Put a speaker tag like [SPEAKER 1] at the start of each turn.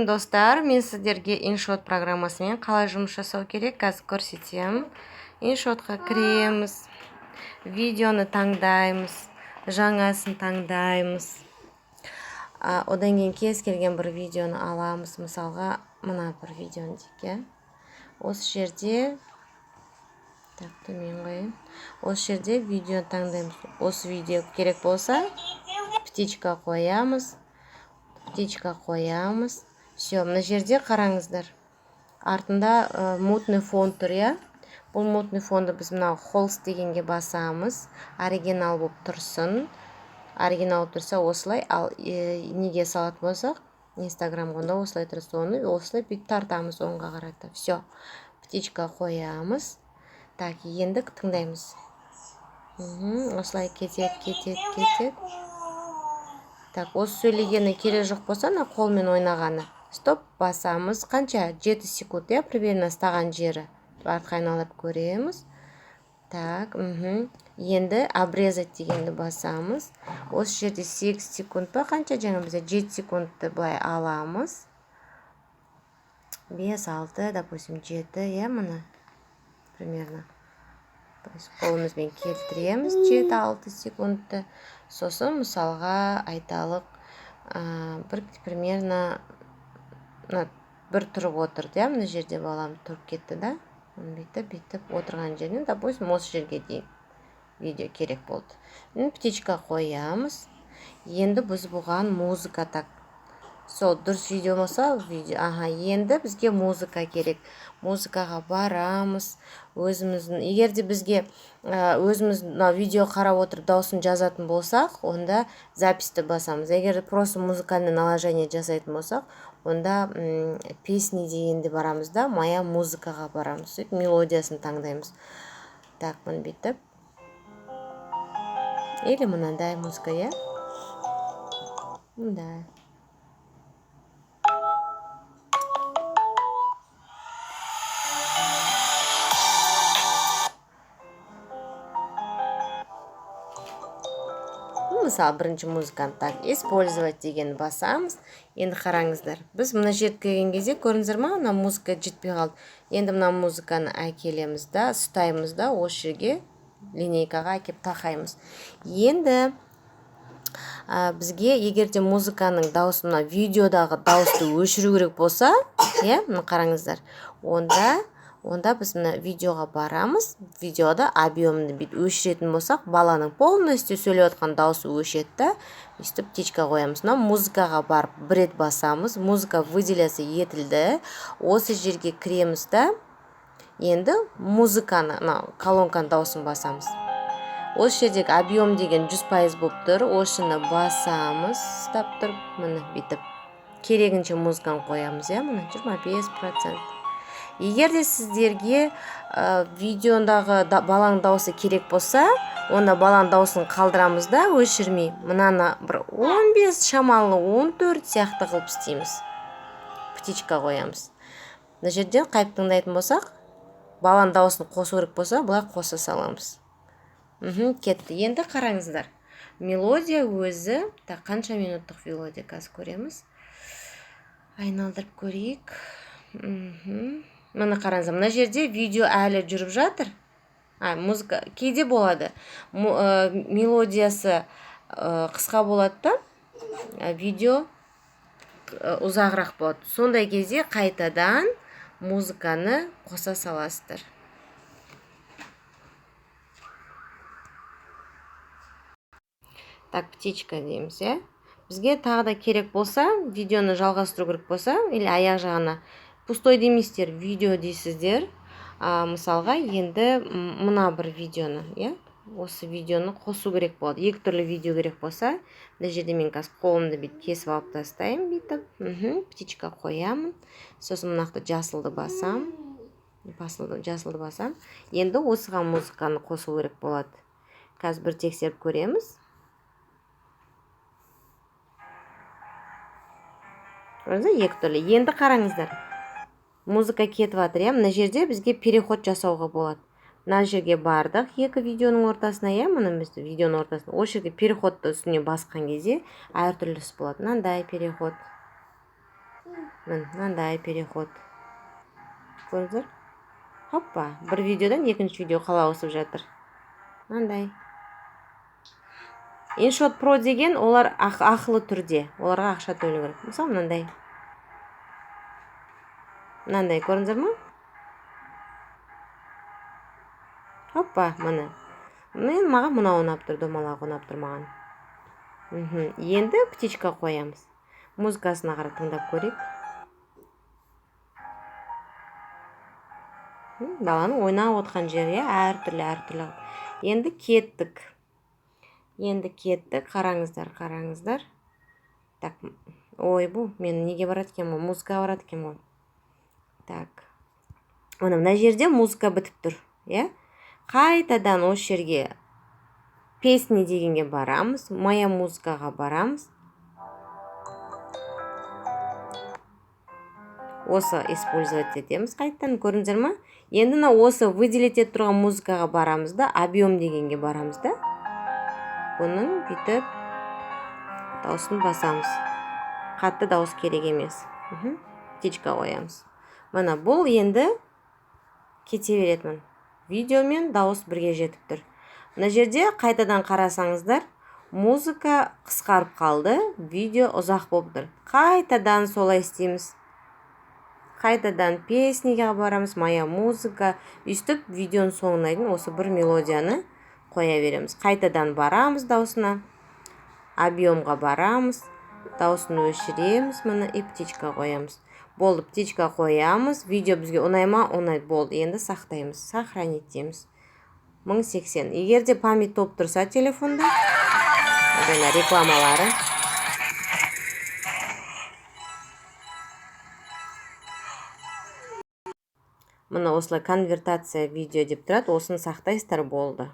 [SPEAKER 1] Достар, мен сіздерге InShot программасымен қалай жұмыс жасау керек қазір көрсетемін. InShotқа кіреміз, видеоны таңдаймыз, жаңасын таңдаймыз. Одан кейін кез келген бір видеоны аламыз. Мысалға, мына бір видеоны дейік. Осы жерде төмен қойын. Осы жерде видеоны таңдаймыз. Осы видео керек болса, птичка қоямыз. Все, мына жерде қараңыздар. Артында мутный фон тұр, я? Бұл мутный фонды біз мына холст дегенге басамыз. Оригинал болып тұрсын. Оригинал тұрса осылай, ал неге салатын болсақ, Инстаграмға онда осылай тұрса, оны осылай бүйтіп тартамыз оңға қарата. Все, птичка қоямыз. Так, енді тыңдаймыз. Осылай кетет. Так, осы сөйлегені керек жоқ болса, қолмен ойнағаны. Стоп, басамыз. Қанша? 7 секунд, я, примерно стаған жері. Артқа айналып көреміз. Так, енді обрезать дегенді басамыз. Осы жерде 8 секунд па, қанша жаңа бізде 7 секундты былай аламыз. 5, 6, допустим, 7, я, мұны. Примерно. Қолымызбен келтіреміз 7-6 секундты. Сосын мысалға айталық, примерно бір тұрып отырды, мына жерде балам тұрып кетті да. Бүйтіп отырған жерінен, допустим, осы жерге дейін видео керек болды. Птичка қоямыз. Енді біз бұған музыка так. Сол дұрыс видео болса, енді бізге музыка керек. Музыкаға барамыз. Егерде бізге өзіміз видео қарап отырып дауысын жазатын болсақ, онда записьті басамыз. Егер просто музыкальный наложение жасайтын болсақ, онда песни дегенде барамыз да, моя музыкаға барамыз. Мелодиясын таңдаймыз. Так, мұны бүйтіп. Или мынандай музыка, я? Мындай. Мысалы, бірінші музыканы так, использовать деген басамыз. Енді қараңыздар. Біз мұна жетіп келген кезде, көріңіздер ма, мына музыка жетпей қалды. Енді мұна музыканы әкелеміз да, ұстаймыз да, осы жерге линейкаға әкеп тақаймыз. Енді бізге егерде музыканың дауысы, мына видеодағы дауысты өшіру керек болса, мұны қараңыздар. Онда біз мына видеоға барамыз. Видеода объемды өшіретін болсақ, баланың полностью сөйлеп отқан дауысы өшетті. Өстіп птичка қоямыз. Музыкаға барып бір рет басамыз. Музыка выделяться етілді. Осы жерге кіреміз да. Енді музыканы, колонканы дауысын басамыз. Осы жердегі объем деген 100% болып тұр. Осыны басамыз. Стап тұрып, мұны бүйтіп. Керегінше музыканы қоямыз, мұны 25%. Егерде сіздерге видеодағы балаң дауысы керек болса, онда балаң дауысын қалдырамыз да, өшірмей. Мұнаны бір 15 шамалы 14 сияқты қылып істейміз. Птичка қоямыз. Мына жерден қайып тыңдайтын болсақ, балаң дауысын қосу керек болса, бұлай қоса саламыз. Кетті. Енді қараңыздар. Мелодия өзі, қанша минуттық мелодия қазір көреміз. Айналдырып көрейік. Мұны қараңыздар. Мына жерде видео әлі жүріп жатыр. Музыка кейде болады. Мелодиясы қысқа болады да, видео ұзағырақ болады. Сондай кезде қайтадан музыканы қоса саласыздар. Так, птичка дейміз, бізге тағы да керек болса, видеоны жалғастыру керек болса, или аяқ жағына пустой демейсіздер, видео дейсіздер. Мысалға, енді мұна бір видеоны, осы видеоны қосу керек болады. Екі түрлі видео керек болса, мына жерде мен қазір қолымды бүйтіп кесіп алып тастаймын, бүйтіп. Птичка қоямын. Сосын мұнақты жасылды басам. Енді осыған музыканы қосу керек болады. Қазір бір тексеріп көреміз. Екі түрлі. Енді қараңыздар. Музыка кетіп жатыр, мына жерде бізге переход жасауға болады. Мына жерге бардық, екі видеоның ортасына, мұны бізді видеоның ортасына. Осы жерге переходты үстіне басқан кезде әртүрлісі болады. Мынандай переход. мынандай переход. Көрдіңіздер? Хоппа, бір видеодан екінші видео қалай ауысып жатыр. Мынандай. InShot Pro деген олар ақылы түрде. Оларға ақша төлеу керек. Мысалы мынандай. Мынандай көрдіңіздер ме? Хоппа, мына. Маған мынау ұнап тұр, домалақ ұнап тұр маған. Енді птичка қоямыз. Музыкасына қарап тыңдап көрейік. Баланың ойнап отқан жері әртүрлі. Енді кеттік. Қараңыздар. Так, ой, бұл мен неге барады екен ғой? Музыкаға барады екен ғой. Так. Мына жерде музыка бітіп тұр, иә? Қайтадан осы жерге песни дегенге барамыз, моя музыкаға барамыз. Осы использовать етеміз, қайтадан көрдіңіздер ме? Енді осы выделить етіп тұрған музыкаға барамыз да, объем дегенге барамыз да. Бұның бүйтіп дауысын басамыз. Қатты дауыс керек емес. Птичка қоямыз. Мына бұл енді кете береді. Видео мен дауыс бірге жетіп тұр. Мына жерде қайтадан қарасаңыздар, музыка қысқарып қалды, видео ұзақ болып тұр. Қайтадан солай істейміз. Қайтадан песниге барамыз, моя музыка. Үстіп видеоның соңына дейін осы бір мелодияны қоя береміз. Қайтадан барамыз даусына. Объемға барамыз. Даусын өшіреміз, мұны и птичка қоямыз. Болды, птичка қоямыз. Видео бізге ұнайма, ұнайды. Болды, енді сақтаймыз. Сохранить дейміз. 1080. Егер де память топ тұрса телефонда, рекламалары. Мұны осылай конвертация видео деп тұрады, осыны сақтайсыздар, болды.